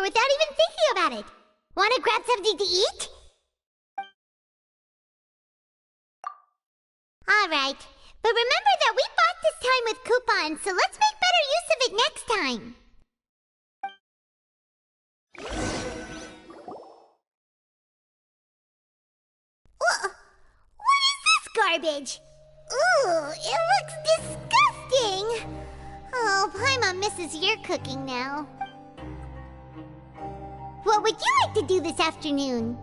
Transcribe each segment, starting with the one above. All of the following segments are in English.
without even thinking about it. Wanna grab something to eat? Alright, but remember that we bought this time with coupons, so let's make better use of it next time. What is this garbage? Ooh, it looks disgusting! Oh, Paimon misses your cooking now. What would you like to do this afternoon?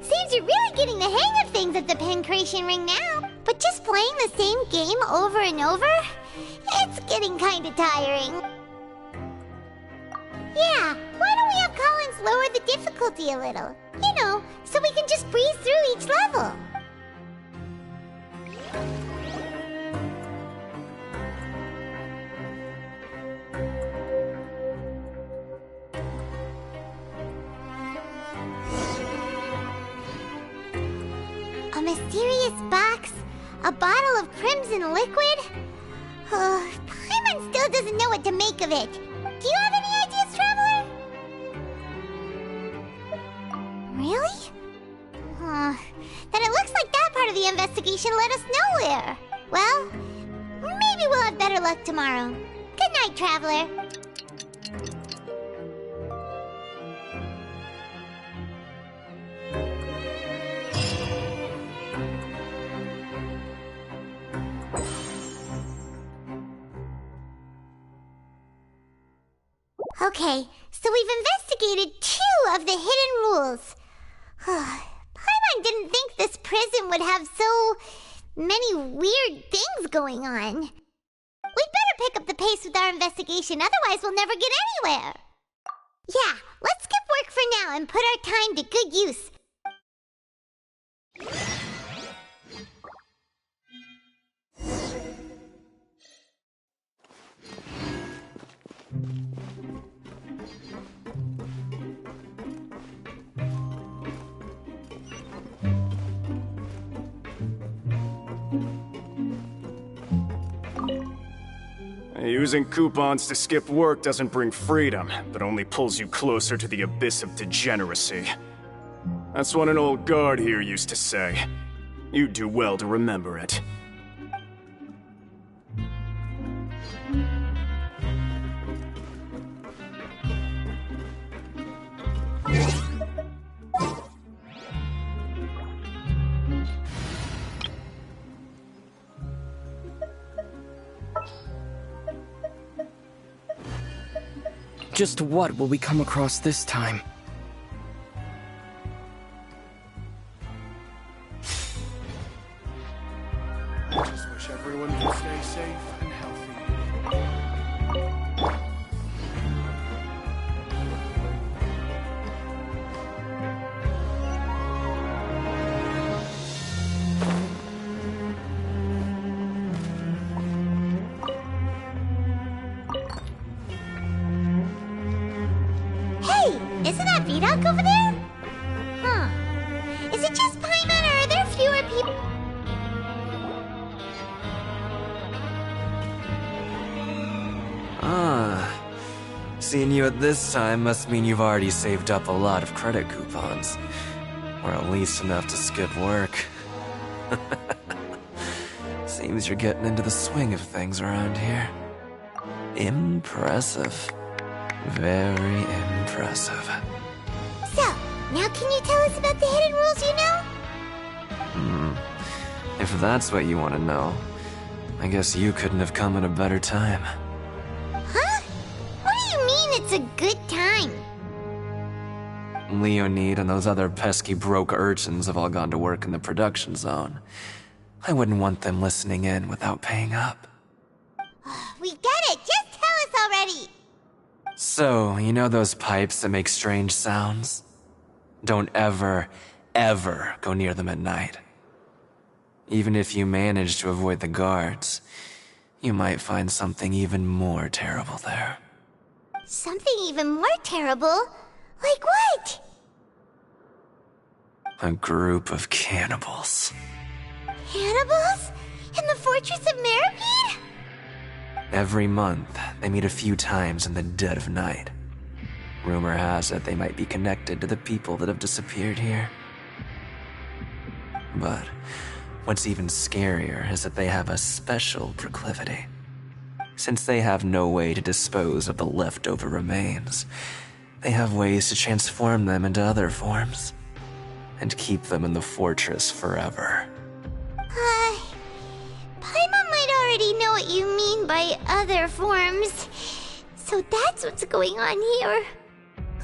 Seems you're really getting the hang of things at the Pancration Ring now. But just playing the same game over and over? It's getting kinda tiring. Yeah, why don't we have Collins lower the difficulty a little? You know, so we can just breeze through each level. A mysterious box? A bottle of crimson liquid? Paimon still doesn't know what to make of it. Do you have any ideas, Traveler? Really? Then it looks like that part of the investigation led us nowhere. Well, maybe we'll have better luck tomorrow. Good night, Traveler. Okay, so we've investigated 2 of the hidden rules. Paimon didn't think this prison would have so many weird things going on. We'd better pick up the pace with our investigation, otherwise we'll never get anywhere. Yeah, let's skip work for now and put our time to good use. Using coupons to skip work doesn't bring freedom, but only pulls you closer to the abyss of degeneracy. That's what an old guard here used to say. You'd do well to remember it. Just what will we come across this time? I just wish everyone could stay safe and healthy. Isn't that Vidok over there? Huh. Is it just Paimon or are there fewer people? Seeing you at this time must mean you've already saved up a lot of credit coupons. Or at least enough to skip work. Seems you're getting into the swing of things around here. Impressive. Very impressive. So, now can you tell us about the hidden rules you know? If that's what you want to know, I guess you couldn't have come at a better time. Huh? What do you mean it's a good time? Leonid and those other pesky broke urchins have all gone to work in the production zone. I wouldn't want them listening in without paying up. We get it! Just tell us already! So, you know those pipes that make strange sounds? Don't ever, ever go near them at night. Even if you manage to avoid the guards, you might find something even more terrible there. Something even more terrible? Like what? A group of cannibals. Cannibals? In the Fortress of Meripede? Every month, they meet a few times in the dead of night. Rumor has it they might be connected to the people that have disappeared here. But what's even scarier is that they have a special proclivity. Since they have no way to dispose of the leftover remains, they have ways to transform them into other forms and keep them in the fortress forever. Paimon might already know what you mean by other forms. So that's what's going on here.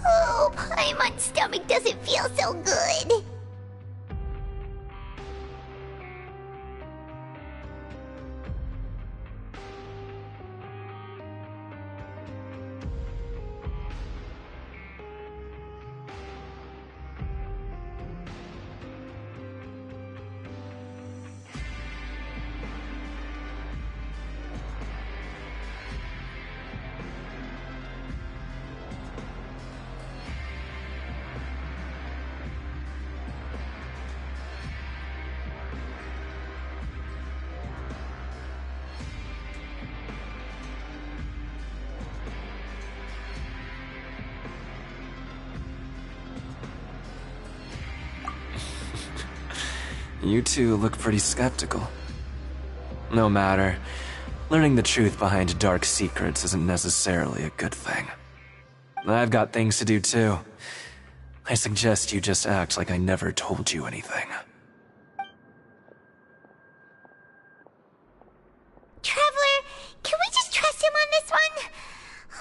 Oh, Paimon's stomach doesn't feel so good. You two look pretty skeptical. No matter, learning the truth behind dark secrets isn't necessarily a good thing. I've got things to do too. I suggest you just act like I never told you anything. Traveler, can we just trust him on this one?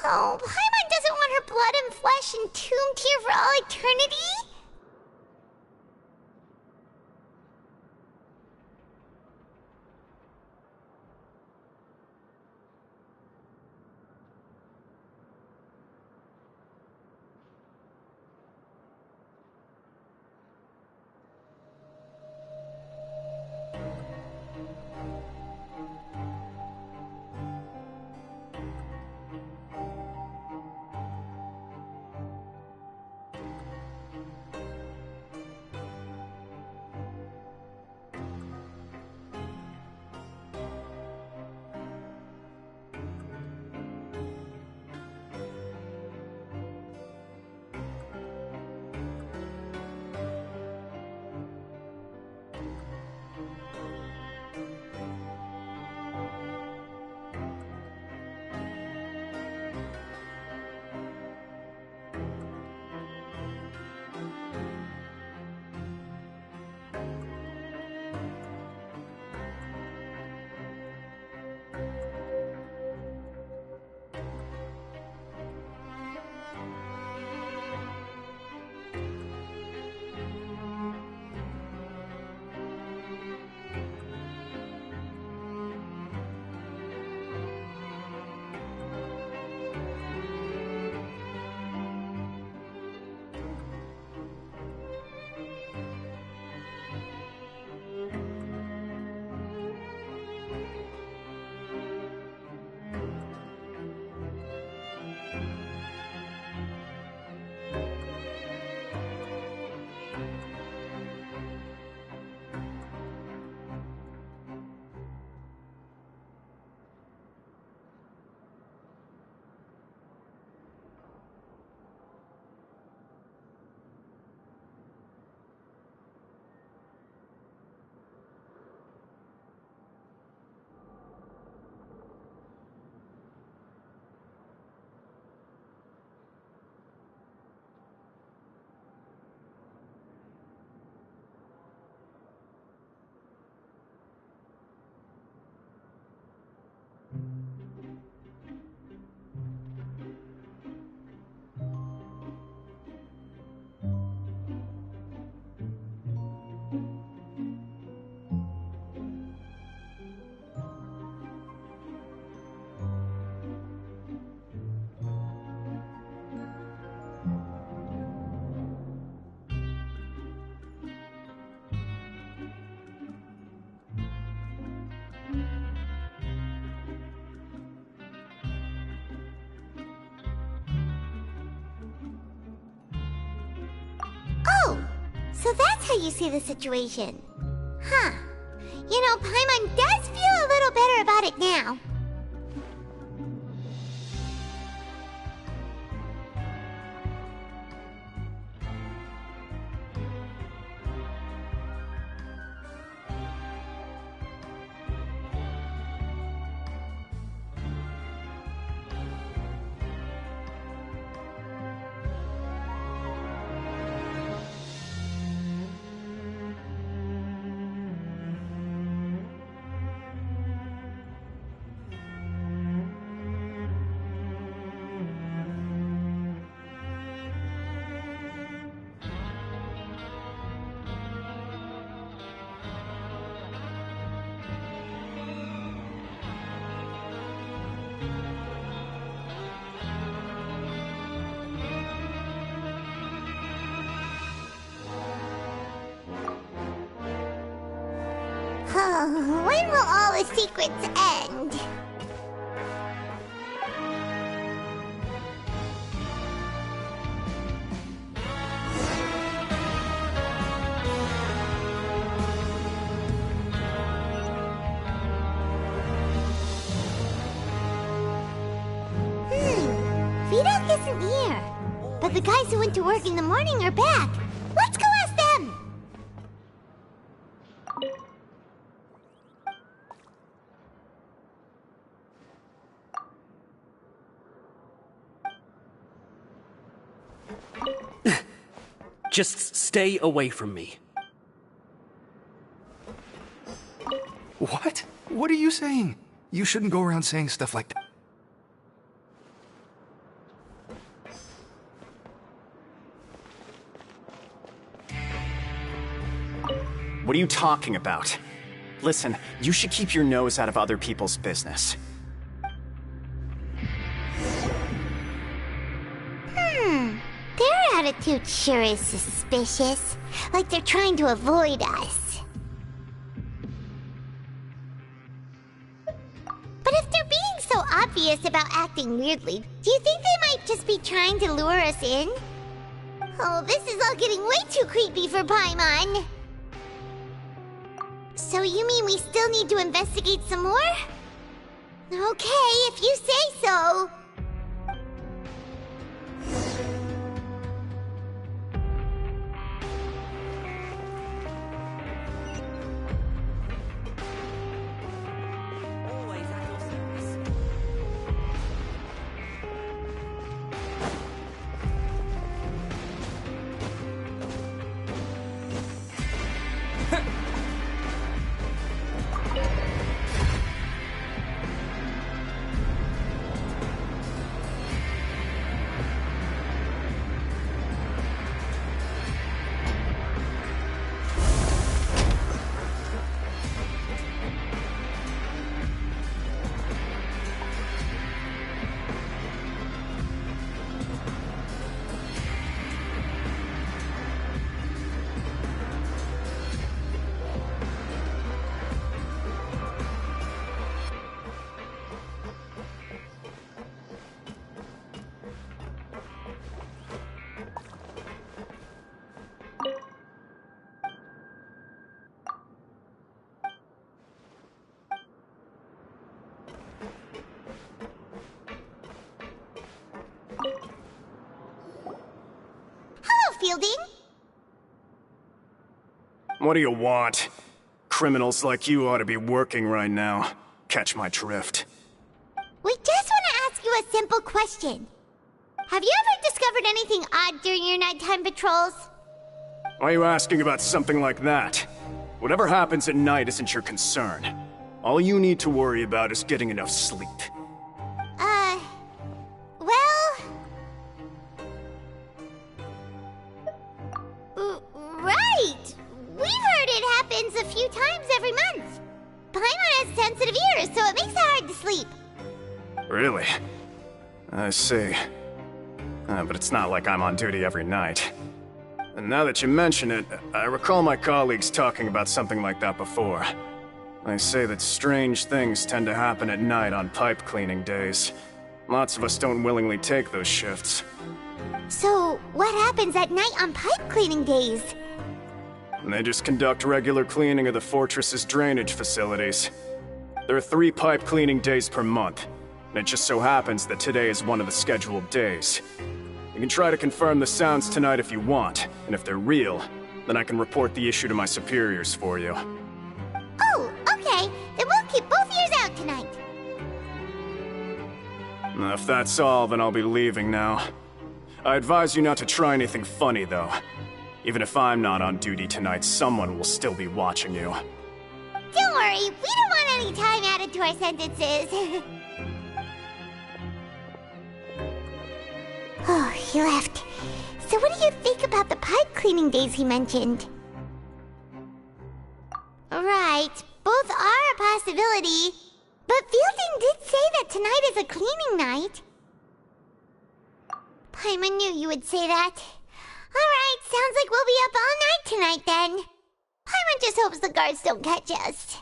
Oh, Paimon doesn't want her blood and flesh entombed here for all eternity? So that's how you see the situation. Huh. You know, Paimon does feel a little better about it now. When will all the secrets end? Vidok isn't here. But the guys who went to work in the morning are back. Let's go ask them! Just stay away from me. What? What are you saying? You shouldn't go around saying stuff like that. What are you talking about? Listen, you should keep your nose out of other people's business. Their attitude sure is suspicious. Like they're trying to avoid us. But if they're being so obvious about acting weirdly, do you think they might just be trying to lure us in? Oh, this is all getting way too creepy for Paimon. So you mean we still need to investigate some more? Okay, if you say so. Fielding? What do you want? Criminals like you ought to be working right now. Catch my drift. We just want to ask you a simple question. Have you ever discovered anything odd during your nighttime patrols? Why are you asking about something like that? Whatever happens at night isn't your concern. All you need to worry about is getting enough sleep. Right! We've heard it happens a few times every month. Paimon has sensitive ears, so it makes it hard to sleep. Really? I see. But it's not like I'm on duty every night. And now that you mention it, I recall my colleagues talking about something like that before. They say that strange things tend to happen at night on pipe cleaning days. Lots of us don't willingly take those shifts. So, what happens at night on pipe cleaning days? And they just conduct regular cleaning of the fortress's drainage facilities. There are 3 pipe cleaning days per month, and it just so happens that today is one of the scheduled days. You can try to confirm the sounds tonight if you want, and if they're real, then I can report the issue to my superiors for you. Oh, okay. Then we'll keep both ears out tonight. If that's all, then I'll be leaving now. I advise you not to try anything funny, though. Even if I'm not on duty tonight, someone will still be watching you. Don't worry, we don't want any time added to our sentences. Oh, he left. So what do you think about the pipe cleaning days he mentioned? Right, both are a possibility. But Fielding did say that tonight is a cleaning night. Paimon knew you would say that. Alright, sounds like we'll be up all night tonight then. Paimon just hopes the guards don't catch us.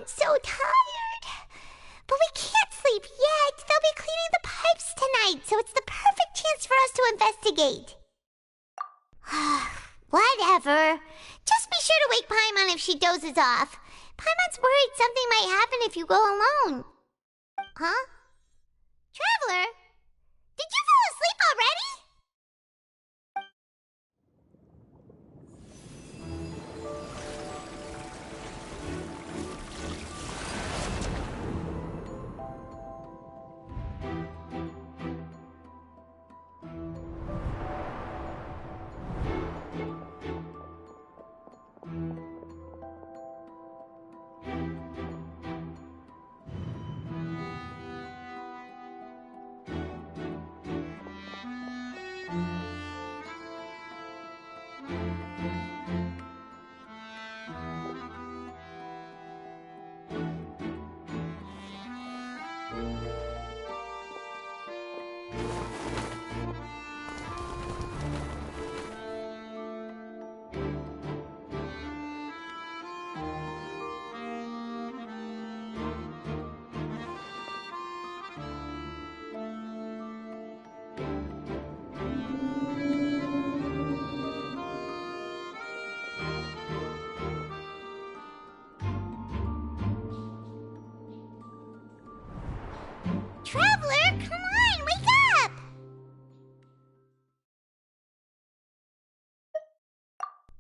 So tired. But we can't sleep yet. They'll be cleaning the pipes tonight, so it's the perfect chance for us to investigate. Whatever. Just be sure to wake Paimon if she dozes off. Paimon's worried something might happen if you go alone. Huh? Traveler? Did you fall asleep already? Traveler, come on, wake up!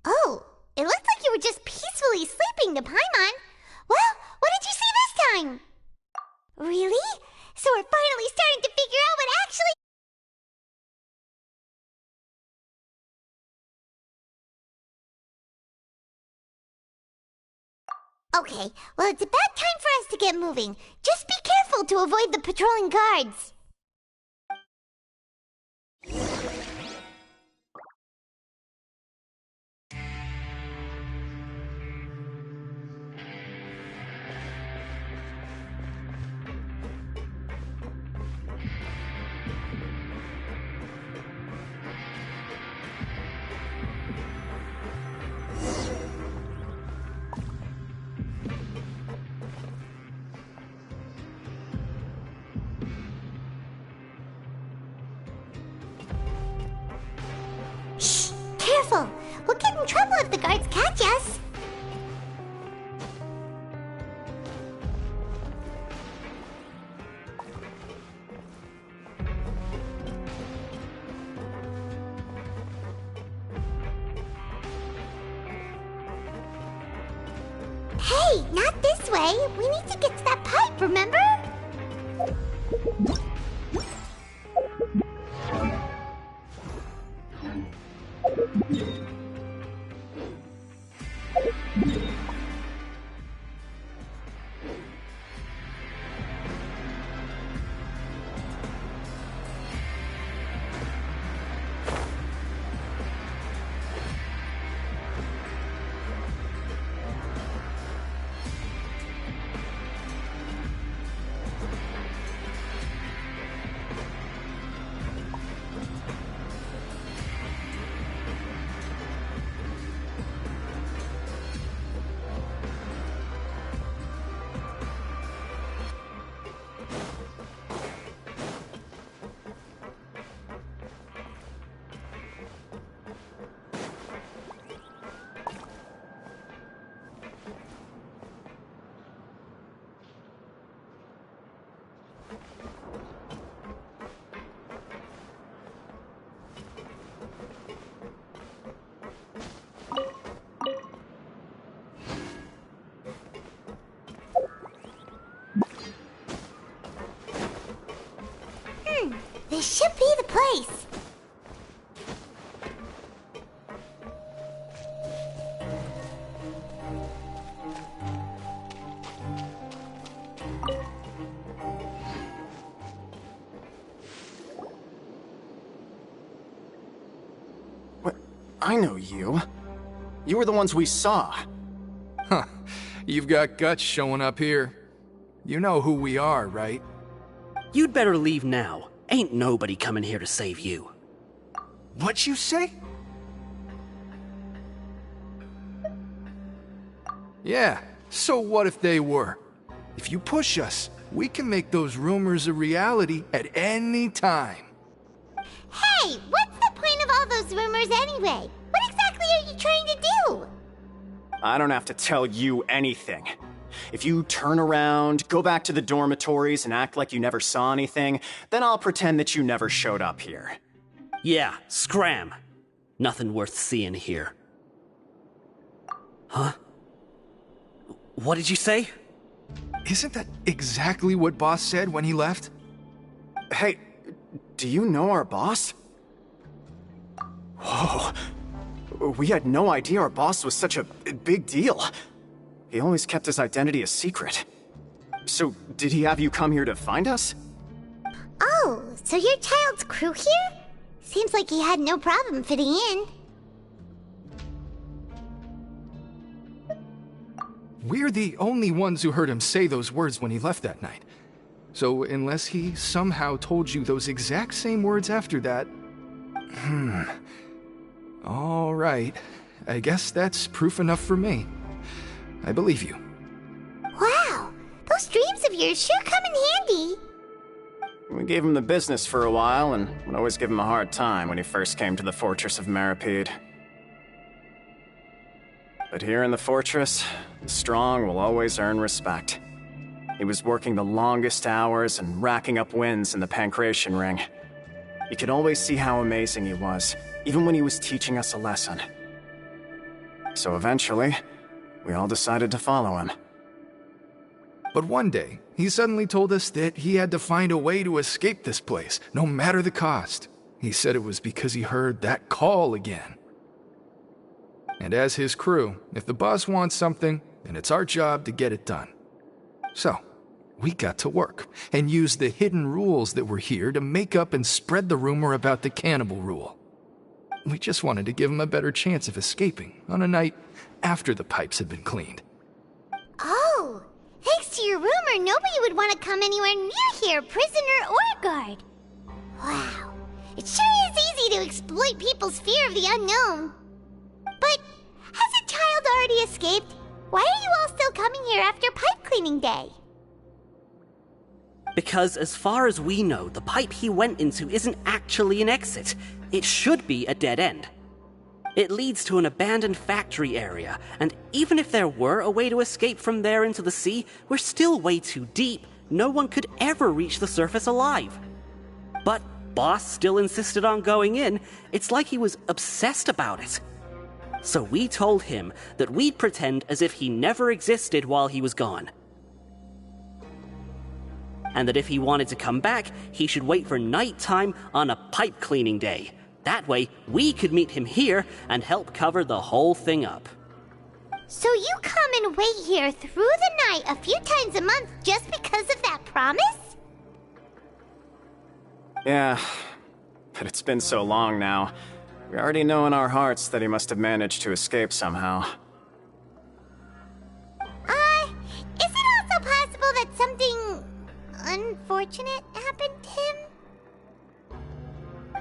Oh, it looks like you were just peacefully sleeping to Paimon. Well, what did you see this time? Really? So we're finally starting to figure out what actually... Okay, well, it's about time for us to get moving. Just be careful to avoid the patrolling guards. Careful! We'll get in trouble if the guards catch us! Hey, not this way! We need to get to that pipe, remember? This should be the place. What? I know you. You were the ones we saw. Huh. You've got guts showing up here. You know who we are, right? You'd better leave now. Ain't nobody coming here to save you. What'd you say? Yeah, so what if they were? If you push us, we can make those rumors a reality at any time. Hey, what's the point of all those rumors anyway? What exactly are you trying to do? I don't have to tell you anything. If you turn around, go back to the dormitories, and act like you never saw anything, then I'll pretend that you never showed up here. Yeah, scram. Nothing worth seeing here. Huh? What did you say? Isn't that exactly what Boss said when he left? Hey, do you know our boss? Whoa. We had no idea our boss was such a big deal. He always kept his identity a secret. So, did he have you come here to find us? Oh, so your child's crew here? Seems like he had no problem fitting in. We're the only ones who heard him say those words when he left that night. So, unless he somehow told you those exact same words after that... All right. I guess that's proof enough for me. I believe you. Wow, those dreams of yours sure come in handy. We gave him the business for a while, and would always give him a hard time when he first came to the Fortress of Meripede. But here in the fortress, the strong will always earn respect. He was working the longest hours and racking up wins in the Pancration Ring. You could always see how amazing he was, even when he was teaching us a lesson. So eventually, we all decided to follow him. But one day, he suddenly told us that he had to find a way to escape this place, no matter the cost. He said it was because he heard that call again. And as his crew, if the boss wants something, then it's our job to get it done. So, we got to work, and used the hidden rules that were here to make up and spread the rumor about the cannibal rule. We just wanted to give him a better chance of escaping on a night after the pipes had been cleaned. Oh, thanks to your rumor, nobody would want to come anywhere near here, prisoner or guard. Wow, it sure is easy to exploit people's fear of the unknown. But has a child already escaped? Why are you all still coming here after pipe cleaning day? Because as far as we know, the pipe he went into isn't actually an exit. It should be a dead end. It leads to an abandoned factory area, and even if there were a way to escape from there into the sea, we're still way too deep. No one could ever reach the surface alive. But Boss still insisted on going in. It's like he was obsessed about it. So we told him that we'd pretend as if he never existed while he was gone. And that if he wanted to come back, he should wait for nighttime on a pipe cleaning day. That way, we could meet him here and help cover the whole thing up. So you come and wait here through the night a few times a month just because of that promise? Yeah, but it's been so long now. We already know in our hearts that he must have managed to escape somehow. Is it also possible that something unfortunate happened to him?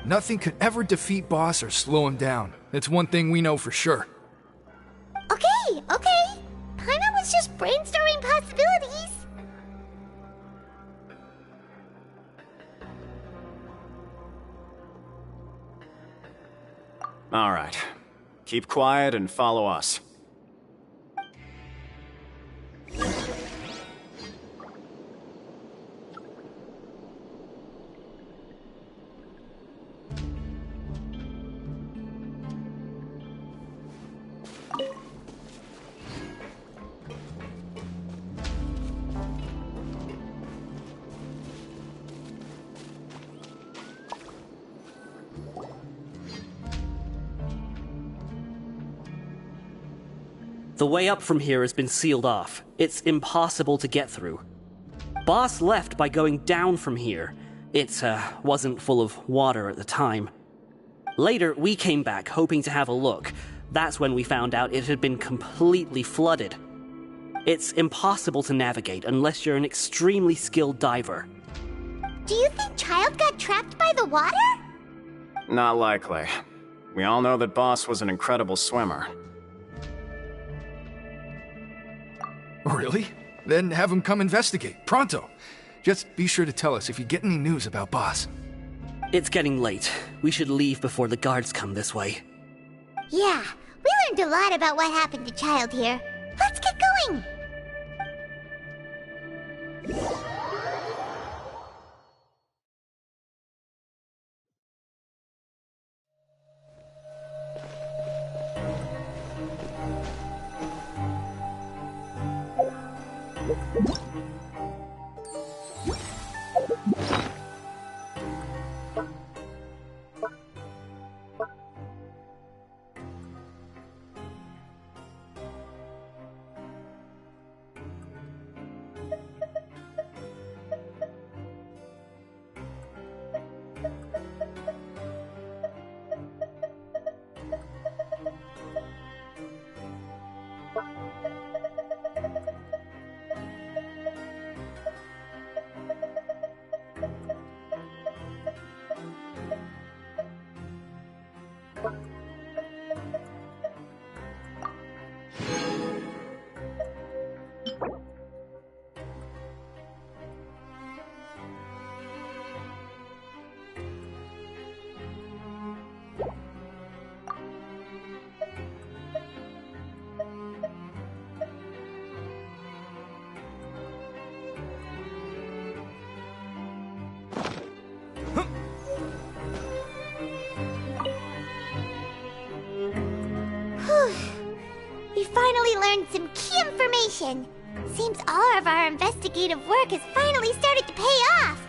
Nothing could ever defeat Boss or slow him down. It's one thing we know for sure. Okay. Paimon was just brainstorming possibilities. All right. Keep quiet and follow us. The way up from here has been sealed off. It's impossible to get through. Boss left by going down from here. It wasn't full of water at the time. Later, we came back hoping to have a look. That's when we found out it had been completely flooded. It's impossible to navigate unless you're an extremely skilled diver. Do you think Child got trapped by the water? Not likely. We all know that Boss was an incredible swimmer. Really? Then have him come investigate, pronto. Just be sure to tell us if you get any news about Boss. It's getting late. We should leave before the guards come this way. Yeah, we learned a lot about what happened to Child here. Let's get going! We finally learned some key information. Seems all of our investigative work has finally started to pay off.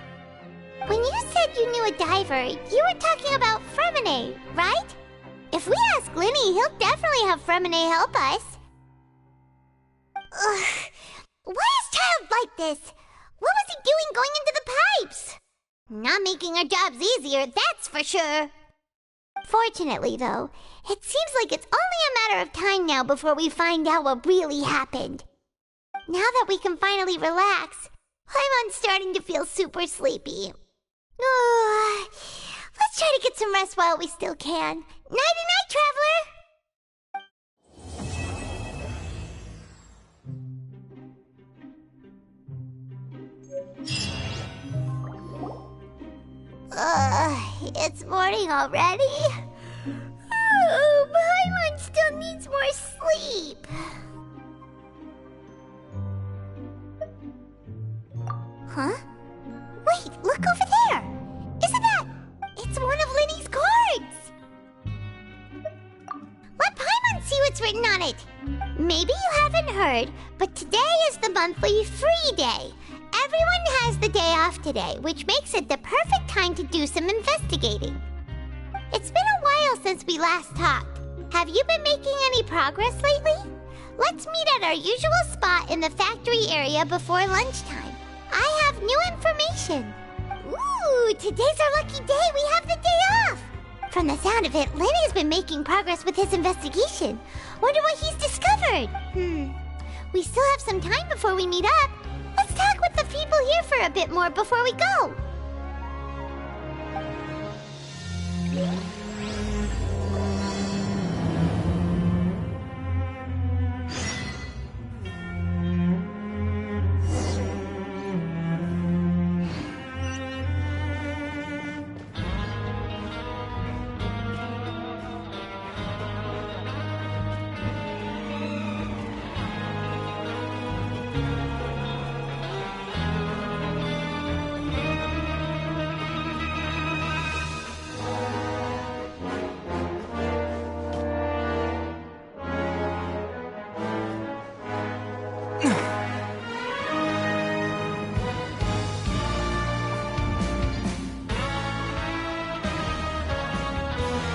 When you said you knew a diver, you were talking about Fremine, right? If we ask Linny, he'll definitely have Fremine help us. Ugh. Why is Child like this? What was he doing going into the pipes? Not making our jobs easier, that's for sure. Fortunately, though, it seems like it's only a matter of time now before we find out what really happened. Now that we can finally relax, I'm starting to feel super sleepy. Let's try to get some rest while we still can. Nighty-night, traveler! It's morning already? Oh, Paimon still needs more sleep. Huh? Wait, look over there! Isn't that... It's one of Linny's cards! Let Paimon see what's written on it. Maybe you haven't heard, but today is the monthly free day. Everyone has the day off today, which makes it the perfect time to do some investigating. It's been a while since we last talked. Have you been making any progress lately? Let's meet at our usual spot in the factory area before lunchtime. I have new information. Ooh, today's our lucky day. We have the day off. From the sound of it, Lenny's been making progress with his investigation. Wonder what he's discovered. We still have some time before we meet up. Let's talk with the people here for a bit more before we go.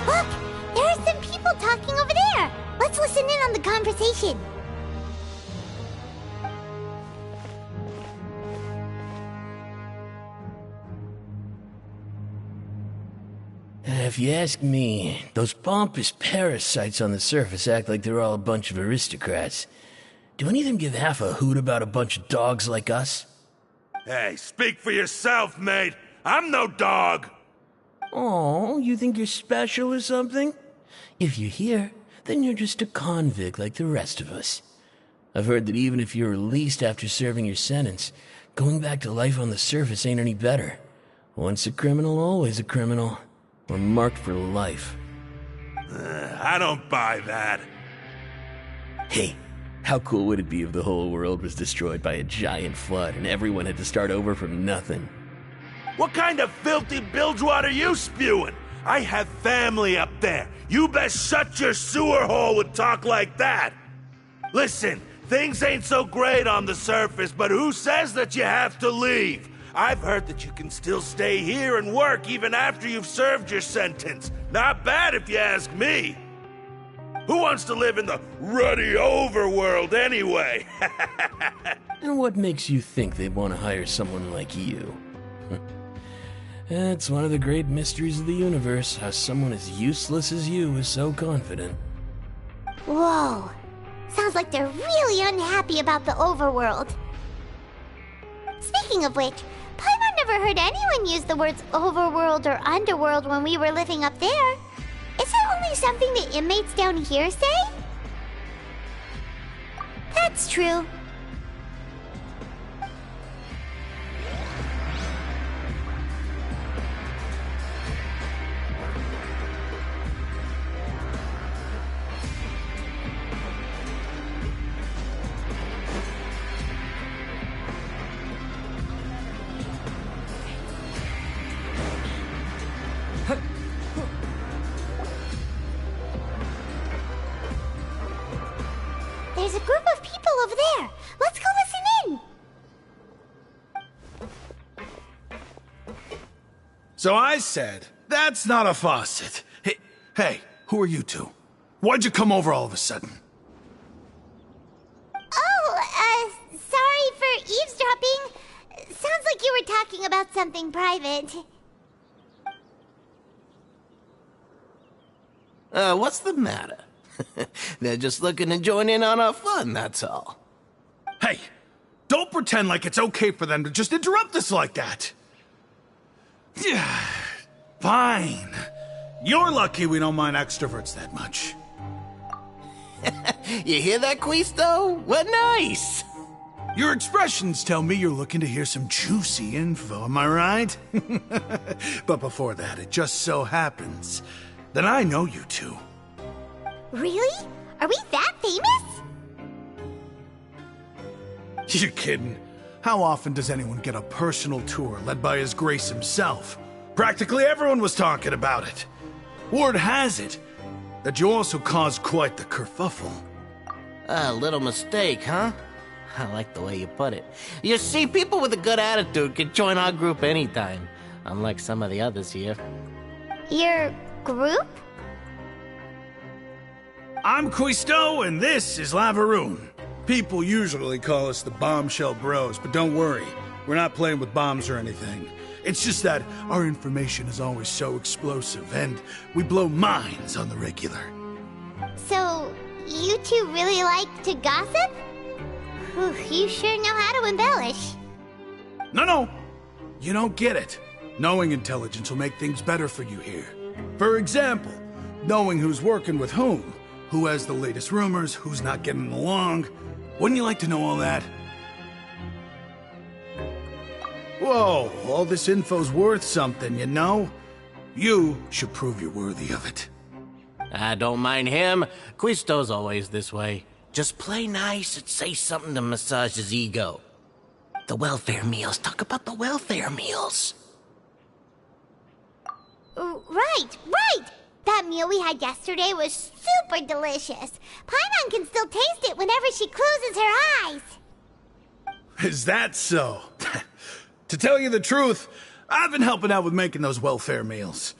Look! There are some people talking over there! Let's listen in on the conversation. If you ask me, those pompous parasites on the surface act like they're all a bunch of aristocrats. Do any of them give half a hoot about a bunch of dogs like us? Hey, speak for yourself, mate. I'm no dog. Oh, you think you're special or something? If you're here, then you're just a convict like the rest of us. I've heard that even if you're released after serving your sentence, going back to life on the surface ain't any better. Once a criminal, always a criminal. Or marked for life. I don't buy that. Hey, how cool would it be if the whole world was destroyed by a giant flood and everyone had to start over from nothing? What kind of filthy bilgewater are you spewing? I have family up there. You best shut your sewer hole with talk like that. Listen, things ain't so great on the surface, but who says that you have to leave? I've heard that you can still stay here and work even after you've served your sentence. Not bad if you ask me. Who wants to live in the ruddy overworld anyway? And what makes you think they'd want to hire someone like you? That's one of the great mysteries of the universe, how someone as useless as you is so confident. Whoa. Sounds like they're really unhappy about the overworld. Speaking of which, Paimon never heard anyone use the words overworld or underworld when we were living up there. Is it only something the inmates down here say? That's true. There's a group of people over there. Let's go listen in. So I said, that's not a faucet. Hey, who are you two? Why'd you come over all of a sudden? Oh, sorry for eavesdropping. Sounds like you were talking about something private. What's the matter? They're just looking to join in on our fun, that's all. Hey, don't pretend like it's okay for them to just interrupt us like that. Yeah, fine. You're lucky we don't mind extroverts that much. You hear that, Quisto? What nice! Your expressions tell me you're looking to hear some juicy info, am I right? But before that, it just so happens that I know you two. Really? Are we that famous? You're kidding. How often does anyone get a personal tour led by His Grace himself? Practically everyone was talking about it. Word has it that you also caused quite the kerfuffle. A little mistake, huh? I like the way you put it. You see, people with a good attitude can join our group anytime, unlike some of the others here. Your group? I'm Quisto, and this is Lavaroon. People usually call us the Bombshell Bros, but don't worry, we're not playing with bombs or anything. It's just that our information is always so explosive, and we blow minds on the regular. So, you two really like to gossip? Whew, you sure know how to embellish. No, you don't get it. Knowing intelligence will make things better for you here. For example, knowing who's working with whom, who has the latest rumors, who's not getting along. Wouldn't you like to know all that? Whoa, all this info's worth something, you know? You should prove you're worthy of it. I don't mind him. Quisto's always this way. Just play nice and say something to massage his ego. The welfare meals. Talk about the welfare meals. Right. That meal we had yesterday was super delicious. Paimon can still taste it whenever she closes her eyes. Is that so? To tell you the truth, I've been helping out with making those welfare meals.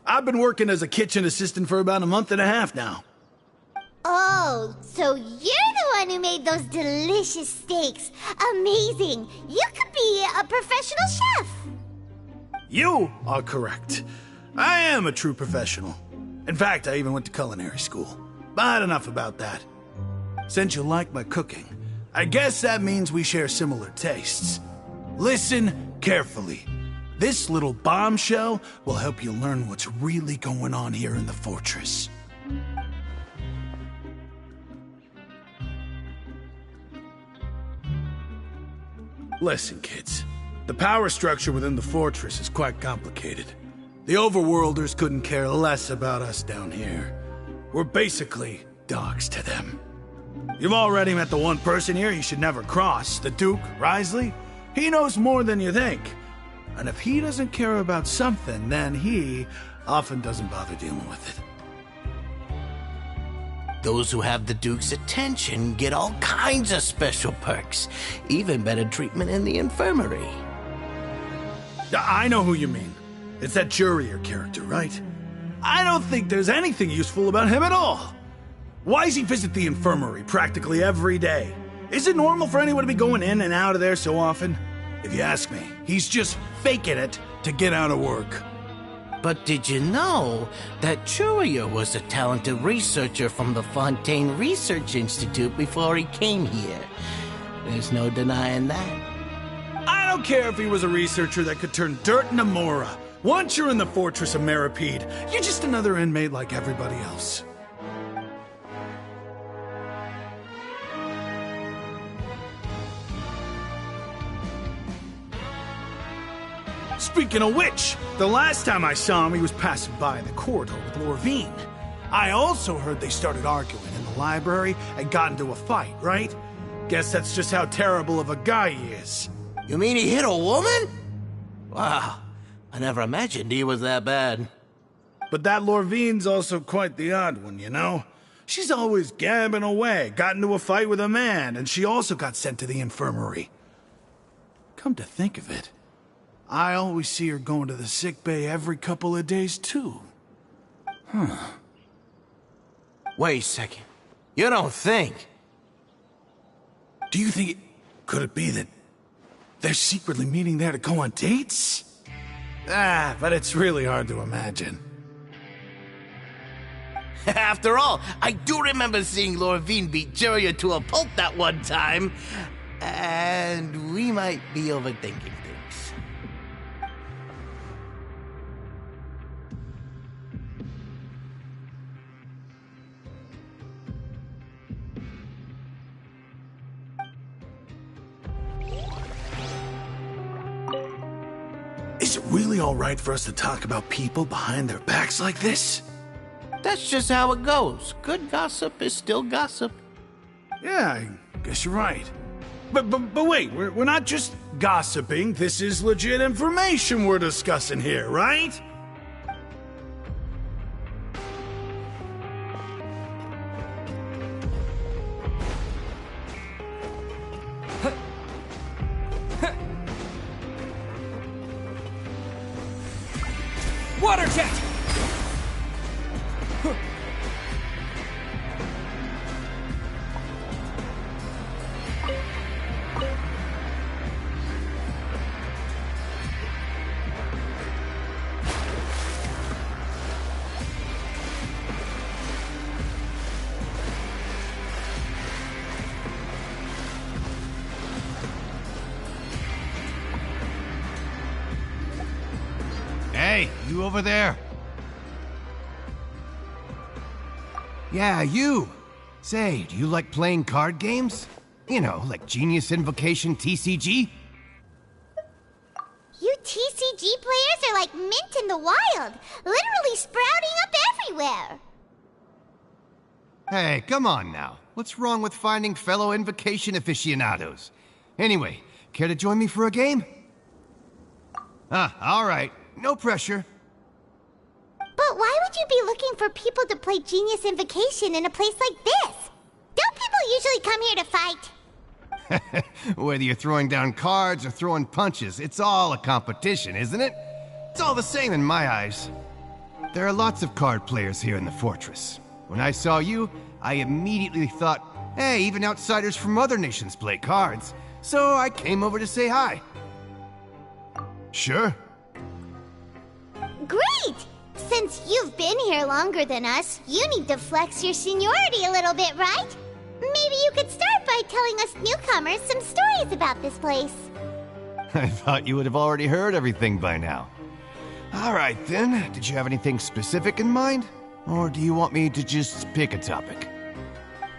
I've been working as a kitchen assistant for about a month and a half now. Oh, so you're the one who made those delicious steaks. Amazing. You could be a professional chef. You are correct. I am a true professional. In fact, I even went to culinary school. But enough about that. Since you like my cooking, I guess that means we share similar tastes. Listen carefully. This little bombshell will help you learn what's really going on here in the fortress. Listen, kids. The power structure within the fortress is quite complicated. The overworlders couldn't care less about us down here. We're basically dogs to them. You've already met the one person here you should never cross, the Duke, Risley. He knows more than you think. And if he doesn't care about something, then he often doesn't bother dealing with it. Those who have the Duke's attention get all kinds of special perks, even better treatment in the infirmary. I know who you mean. It's that Jurier character, right? I don't think there's anything useful about him at all. Why does he visit the infirmary practically every day? Is it normal for anyone to be going in and out of there so often? If you ask me, he's just faking it to get out of work. But did you know that Jurier was a talented researcher from the Fontaine Research Institute before he came here? There's no denying that. I don't care if he was a researcher that could turn dirt into Mora. Once you're in the fortress of Meripede, you're just another inmate like everybody else. Speaking of which, the last time I saw him, he was passing by in the corridor with Lorvine. I also heard they started arguing in the library and got into a fight, right? Guess that's just how terrible of a guy he is. You mean he hit a woman? Wow, I never imagined he was that bad. But that Lorvine's also quite the odd one, you know? She's always gabbing away, got into a fight with a man, and she also got sent to the infirmary. Come to think of it, I always see her going to the sick bay every couple of days, too. Huh. Wait a second. You don't think? Do you think could it be that they're secretly meeting there to go on dates? But it's really hard to imagine. After all, I do remember seeing Lorvine beat Jurier to a pulp that one time. And we might be overthinking things. Is it really all right for us to talk about people behind their backs like this? That's just how it goes. Good gossip is still gossip. Yeah, I guess you're right. But wait, we're not just gossiping. This is legit information we're discussing here, right? Water jet! Hey, you over there? Yeah, you. Say, do you like playing card games? You know, like Genius Invocation TCG? You TCG players are like mint in the wild, literally sprouting up everywhere. Hey, come on now. What's wrong with finding fellow Invocation aficionados? Anyway, care to join me for a game? All right. No pressure. But why would you be looking for people to play Genius Invocation in a place like this? Don't people usually come here to fight? Whether you're throwing down cards or throwing punches, it's all a competition, isn't it? It's all the same in my eyes. There are lots of card players here in the fortress. When I saw you, I immediately thought, hey, even outsiders from other nations play cards. So I came over to say hi. Sure. Great! since you've been here longer than us, you need to flex your seniority a little bit, right? Maybe you could start by telling us newcomers some stories about this place. I thought you would have already heard everything by now. All right, then. Did you have anything specific in mind? Or do you want me to just pick a topic?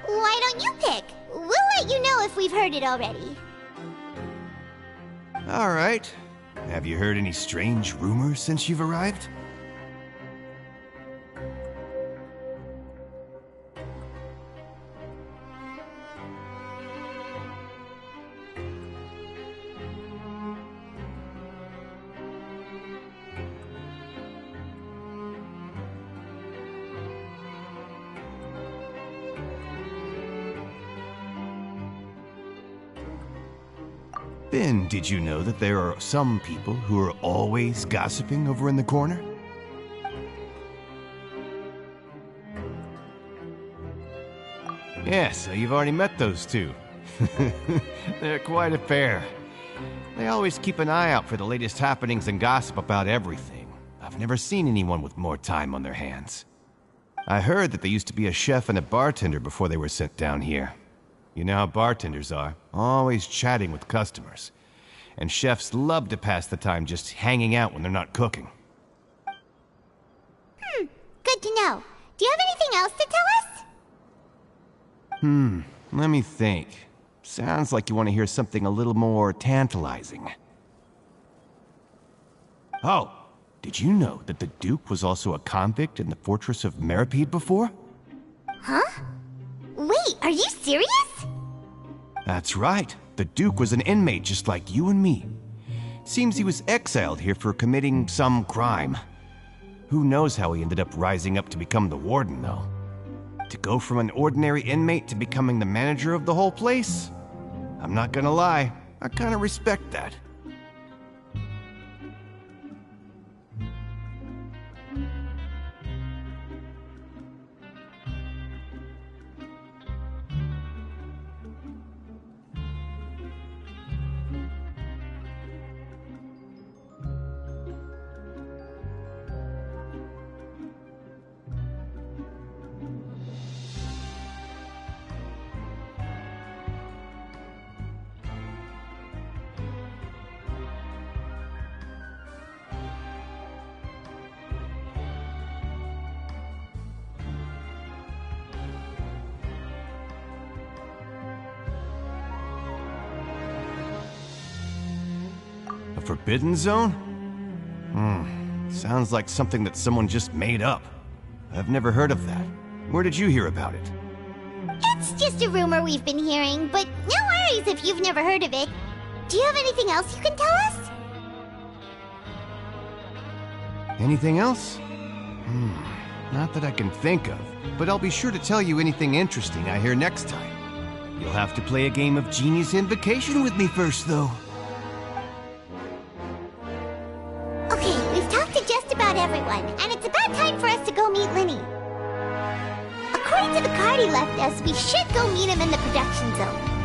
Why don't you pick? We'll let you know if we've heard it already. All right. Have you heard any strange rumors since you've arrived? Ben, did you know that there are some people who are always gossiping over in the corner? Yeah, so you've already met those two. They're quite a pair. They always keep an eye out for the latest happenings and gossip about everything. I've never seen anyone with more time on their hands. I heard that they used to be a chef and a bartender before they were sent down here. You know how bartenders are, always chatting with customers. And chefs love to pass the time just hanging out when they're not cooking. Good to know. Do you have anything else to tell us? Let me think. Sounds like you want to hear something a little more tantalizing. Oh, did you know that the Duke was also a convict in the fortress of Meripede before? Huh? Wait, are you serious? That's right. The Duke was an inmate just like you and me. Seems he was exiled here for committing some crime. Who knows how he ended up rising up to become the warden, though. To go from an ordinary inmate to becoming the manager of the whole place? I'm not gonna lie, I kinda respect that. A forbidden zone? Sounds like something that someone just made up. I've never heard of that. Where did you hear about it? It's just a rumor we've been hearing, but no worries if you've never heard of it. Do you have anything else you can tell us? Anything else? Not that I can think of, but I'll be sure to tell you anything interesting I hear next time. You'll have to play a game of Genius Invocation with me first, though. Okay, we've talked to just about everyone, and it's about time for us to go meet Linny. According to the card he left us, we should go meet him in the production zone.